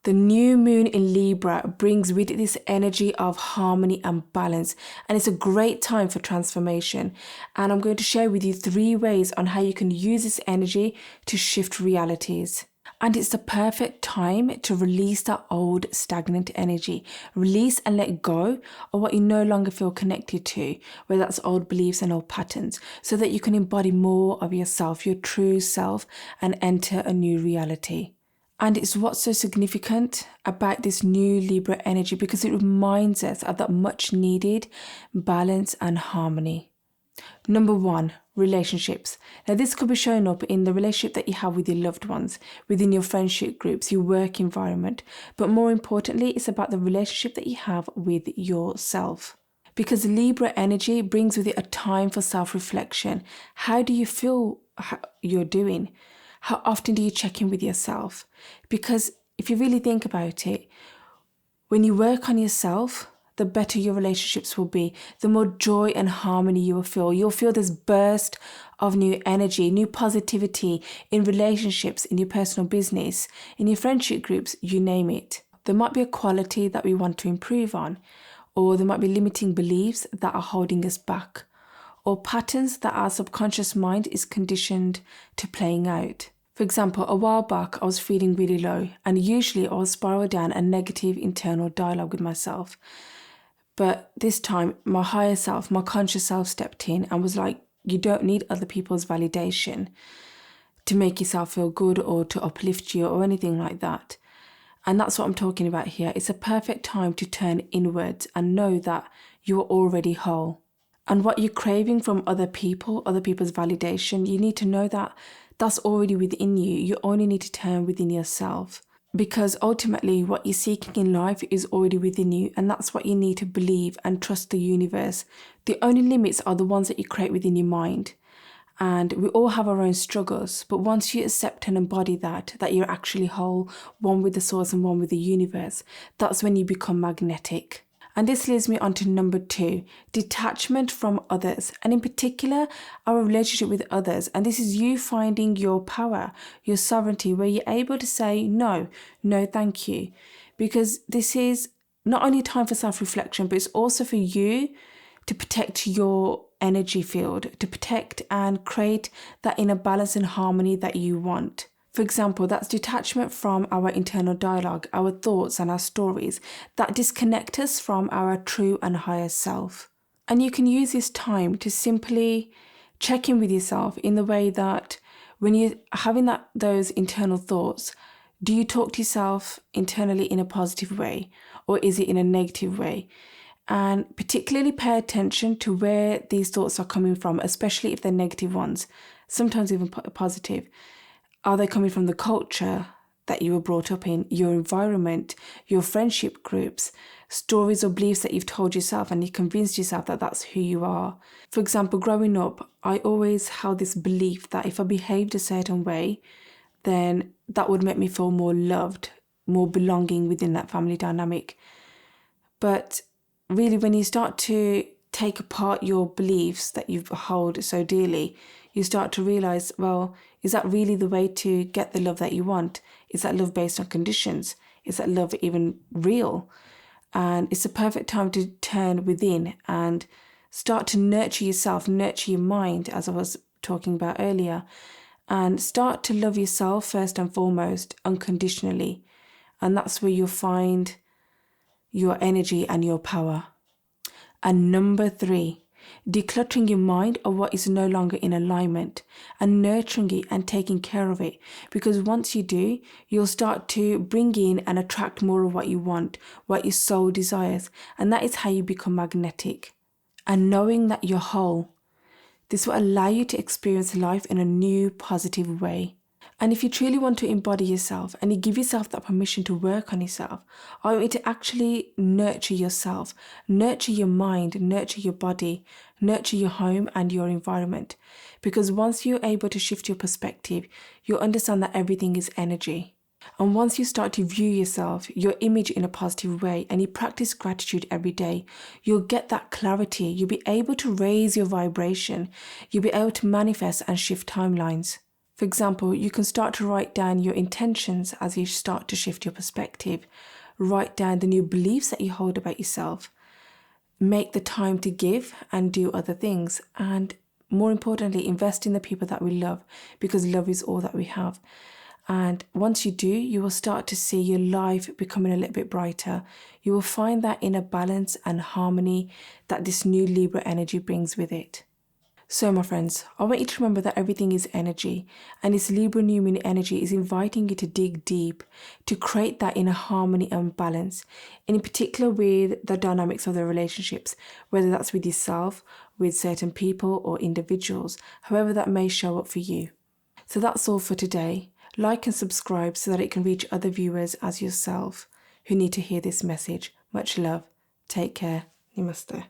The new moon in Libra brings with it this energy of harmony and balance, and it's a great time for transformation. And I'm going to share with you 3 ways on how you can use this energy to shift realities. And it's the perfect time to release that old stagnant energy. Release and let go of what you no longer feel connected to, whether that's old beliefs and old patterns, so that you can embody more of yourself, your true self, and enter a new reality. And it's what's so significant about this new Libra energy, because it reminds us of that much needed balance and harmony. Number 1, relationships. Now this could be showing up in the relationship that you have with your loved ones, within your friendship groups, your work environment. But more importantly, it's about the relationship that you have with yourself. Because Libra energy brings with it a time for self-reflection. How do you feel you're doing? How often do you check in with yourself? Because if you really think about it, when you work on yourself, the better your relationships will be, the more joy and harmony you will feel. You'll feel this burst of new energy, new positivity in relationships, in your personal business, in your friendship groups, you name it. There might be a quality that we want to improve on, or there might be limiting beliefs that are holding us back, or patterns that our subconscious mind is conditioned to playing out. For example, a while back I was feeling really low, and usually I will spiral down a negative internal dialogue with myself. But this time my higher self, my conscious self stepped in and was like, you don't need other people's validation to make yourself feel good or to uplift you or anything like that. And that's what I'm talking about here. It's a perfect time to turn inwards and know that you are already whole. And what you're craving from other people's validation, you need to know that that's already within you. You only need to turn within yourself. Because ultimately what you're seeking in life is already within you, and that's what you need to believe and trust the universe. The only limits are the ones that you create within your mind. And we all have our own struggles, but once you accept and embody that you're actually whole, one with the source and one with the universe, that's when you become magnetic. And this leads me on to number 2, detachment from others, and in particular, our relationship with others. And this is you finding your power, your sovereignty, where you're able to say, no, thank you. Because this is not only a time for self-reflection, but it's also for you to protect your energy field, to protect and create that inner balance and harmony that you want. For example, that's detachment from our internal dialogue, our thoughts and our stories that disconnect us from our true and higher self. And you can use this time to simply check in with yourself in the way that when you're having those internal thoughts, do you talk to yourself internally in a positive way, or is it in a negative way? And particularly pay attention to where these thoughts are coming from, especially if they're negative ones, sometimes even positive. Are they coming from the culture that you were brought up in, your environment, your friendship groups, stories or beliefs that you've told yourself and you convinced yourself that that's who you are? For example, growing up, I always held this belief that if I behaved a certain way, then that would make me feel more loved, more belonging within that family dynamic. But really, when you start to take apart your beliefs that you hold so dearly, you start to realize, well, is that really the way to get the love that you want? Is that love based on conditions? Is that love even real? And it's a perfect time to turn within and start to nurture yourself, nurture your mind, as I was talking about earlier, and start to love yourself first and foremost, unconditionally. And that's where you'll find your energy and your power. And number 3, decluttering your mind of what is no longer in alignment and nurturing it and taking care of it. Because once you do, you'll start to bring in and attract more of what you want, what your soul desires. And that is how you become magnetic. And knowing that you're whole, this will allow you to experience life in a new, positive way. And if you truly want to embody yourself and you give yourself that permission to work on yourself, I want you to actually nurture yourself, nurture your mind, nurture your body, nurture your home and your environment. Because once you're able to shift your perspective, you'll understand that everything is energy. And once you start to view yourself, your image in a positive way, and you practice gratitude every day, you'll get that clarity. You'll be able to raise your vibration. You'll be able to manifest and shift timelines. For example, you can start to write down your intentions as you start to shift your perspective. Write down the new beliefs that you hold about yourself. Make the time to give and do other things. And more importantly, invest in the people that we love, because love is all that we have. And once you do, you will start to see your life becoming a little bit brighter. You will find that inner balance and harmony that this new Libra energy brings with it. So, my friends, I want you to remember that everything is energy, and this Libra new moon energy is inviting you to dig deep, to create that inner harmony and balance, and in particular with the dynamics of the relationships, whether that's with yourself, with certain people or individuals, however that may show up for you. So that's all for today. Like and subscribe so that it can reach other viewers as yourself who need to hear this message. Much love. Take care. Namaste.